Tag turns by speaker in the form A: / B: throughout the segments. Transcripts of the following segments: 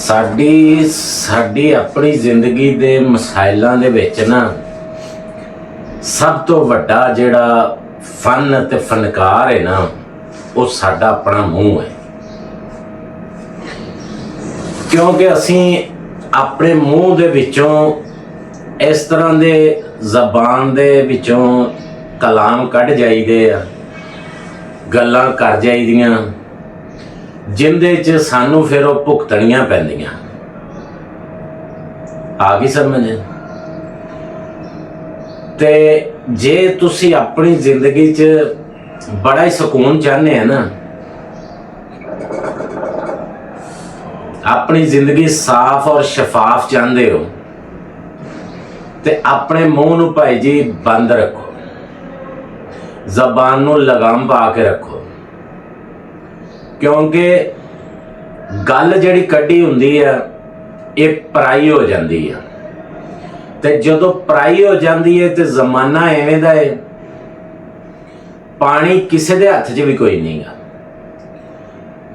A: ਸਾਡੀ ਆਪਣੀ ਜ਼ਿੰਦਗੀ ਦੇ ਮਸਾਇਲਾਂ ਦੇ ਵਿੱਚ ਨਾ ਸਭ ਤੋਂ ਵੱਡਾ ਜਿਹੜਾ ਫਨ ਅਤੇ ਫਨਕਾਰ ਹੈ ਨਾ, ਉਹ ਸਾਡਾ ਆਪਣਾ ਮੂੰਹ ਹੈ। ਕਿਉਂਕਿ ਅਸੀਂ ਆਪਣੇ ਮੂੰਹ ਦੇ ਵਿੱਚੋਂ ਇਸ ਤਰ੍ਹਾਂ ਦੇ ਜ਼ਬਾਨ ਦੇ ਵਿੱਚੋਂ ਕਲਾਮ ਕੱਢ ਜਾਈਦੇ ਆ, ਗੱਲਾਂ ਕਰ ਜਾਈਦੀਆਂ ਜਿੰਦੇ 'ਚ ਸਾਨੂੰ ਫਿਰ ਉਹ ਭੁਗਤਣੀਆਂ ਪੈਂਦੀਆਂ। ਆ ਗਈ ਸਮਝ? ਤੇ ਜੇ ਤੁਸੀਂ ਆਪਣੀ ਜ਼ਿੰਦਗੀ 'ਚ ਬੜਾ ਹੀ ਸਕੂਨ ਚਾਹੁੰਦੇ ਆ ਨਾ, ਆਪਣੀ ਜ਼ਿੰਦਗੀ ਸਾਫ਼ ਔਰ ਸ਼ਫਾਫ ਚਾਹੁੰਦੇ ਹੋ, ਤੇ ਆਪਣੇ ਮੂੰਹ ਨੂੰ ਭਾਈ ਜੀ ਬੰਦ ਰੱਖੋ, ਜ਼ਬਾਨ ਨੂੰ ਲਗਾਮ ਪਾ ਕੇ ਰੱਖੋ। ਕਿਉਂਕਿ ਗੱਲ ਜਿਹੜੀ ਕੱਢੀ ਹੁੰਦੀ ਆ ਇਹ ਪਰਾਈ ਹੋ ਜਾਂਦੀ ਆ, ਤੇ ਜਦੋਂ ਪਰਾਈ ਹੋ ਜਾਂਦੀ ਹੈ ਤੇ ਜ਼ਮਾਨਾ ਐਵੇਂ ਦਾ ਹੈ, ਪਾਣੀ ਕਿਸੇ ਦੇ ਹੱਥ 'ਚ ਵੀ ਕੋਈ ਨਹੀਂ ਗਾ।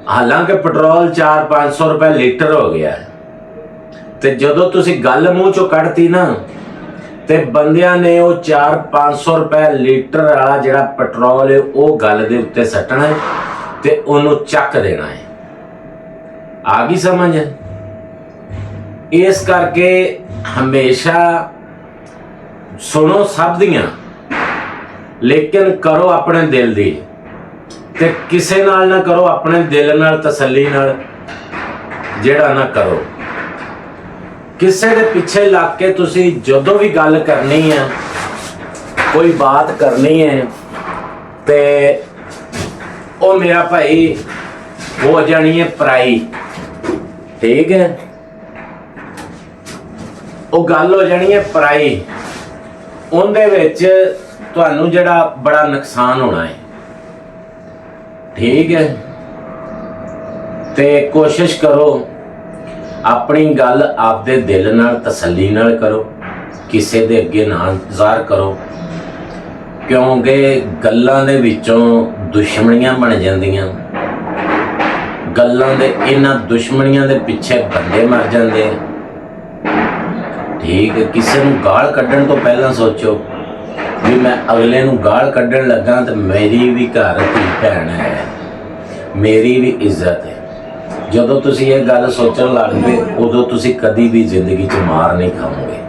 A: ਹਾਲਾਂਕਿ ਪੈਟਰੋਲ 400-500 ਰੁਪਏ ਲੀਟਰ ਹੋ ਗਿਆ, ਤੇ ਜਦੋਂ ਤੁਸੀਂ ਗੱਲ ਮੂੰਹ ਚੋਂ ਕੱਢਤੀ ਨਾ, ਤੇ ਬੰਦਿਆਂ ਨੇ ਉਹ 400-500 ਰੁਪਏ ਲੀਟਰ ਵਾਲਾ ਜਿਹੜਾ ਪੈਟਰੋਲ ਹੈ ਉਹ ਗੱਲ ਦੇ ਉੱਤੇ ਸੱਟਣਾ ਹੈ ਤੇ ਉਹਨੂੰ ਚੱਕ ਦੇਣਾ ਹੈ। ਆ ਗਈ ਸਮਝ? ਇਸ ਕਰਕੇ ਹਮੇਸ਼ਾ ਸੁਣੋ ਸਭ ਦੀਆਂ, ਲੇਕਿਨ ਕਰੋ ਆਪਣੇ ਦਿਲ ਦੀ, ਤੇ ਕਿਸੇ ਨਾਲ ਨਾ ਕਰੋ, ਆਪਣੇ ਦਿਲ ਨਾਲ ਤਸੱਲੀ ਨਾਲ ਜਿਹੜਾ ਨਾ ਕਰੋ। ਕਿਸੇ ਦੇ ਪਿੱਛੇ ਲੱਗ ਕੇ ਤੁਸੀਂ ਜਦੋਂ ਵੀ ਗੱਲ ਕਰਨੀ ਹੈ, ਕੋਈ ਬਾਤ ਕਰਨੀ ਹੈ, ਤੇ ਉਹ ਮੇਰਾ ਭਾਈ ਹੋ ਜਾਣੀ ਹੈ ਪਰਾਈ। ਠੀਕ ਹੈ? ਉਹ ਗੱਲ ਹੋ ਜਾਣੀ ਹੈ ਪਰਾਈ, ਉਹਦੇ ਵਿੱਚ ਤੁਹਾਨੂੰ ਜਿਹੜਾ ਬੜਾ ਨੁਕਸਾਨ ਹੋਣਾ ਹੈ। ਠੀਕ ਹੈ? ਤੇ ਕੋਸ਼ਿਸ਼ ਕਰੋ ਆਪਣੀ ਗੱਲ ਆਪਦੇ ਦਿਲ ਨਾਲ ਤਸੱਲੀ ਨਾਲ ਕਰੋ, ਕਿਸੇ ਦੇ ਅੱਗੇ ਨਾ ਜ਼ਾਹਰ ਕਰੋ, ਕਿਉਂਕਿ ਗੱਲਾਂ ਦੇ ਵਿੱਚੋਂ ਦੁਸ਼ਮਣੀਆਂ ਬਣ ਜਾਂਦੀਆਂ। ਗੱਲਾਂ ਦੇ ਇਹਨਾਂ ਦੁਸ਼ਮਣੀਆਂ ਦੇ ਪਿੱਛੇ ਬੰਦੇ ਮਰ ਜਾਂਦੇ। ਠੀਕ ਹੈ? ਕਿਸੇ ਨੂੰ ਗਾਲ ਕੱਢਣ ਤੋਂ ਪਹਿਲਾਂ ਸੋਚੋ ਵੀ ਮੈਂ ਅਗਲੇ ਨੂੰ ਗਾਲ ਕੱਢਣ ਲੱਗਾ ਤੇ ਮੇਰੀ ਵੀ ਘਰ ਧੀ ਭੈਣ ਹੈ, ਮੇਰੀ ਵੀ ਇੱਜ਼ਤ ਹੈ। ਜਦੋਂ ਤੁਸੀਂ ਇਹ ਗੱਲ ਸੋਚਣ ਲੱਗ ਪਏ, ਉਦੋਂ ਤੁਸੀਂ ਕਦੀ ਵੀ ਜ਼ਿੰਦਗੀ 'ਚ ਮਾਰ ਨਹੀਂ ਖਾਓਗੇ।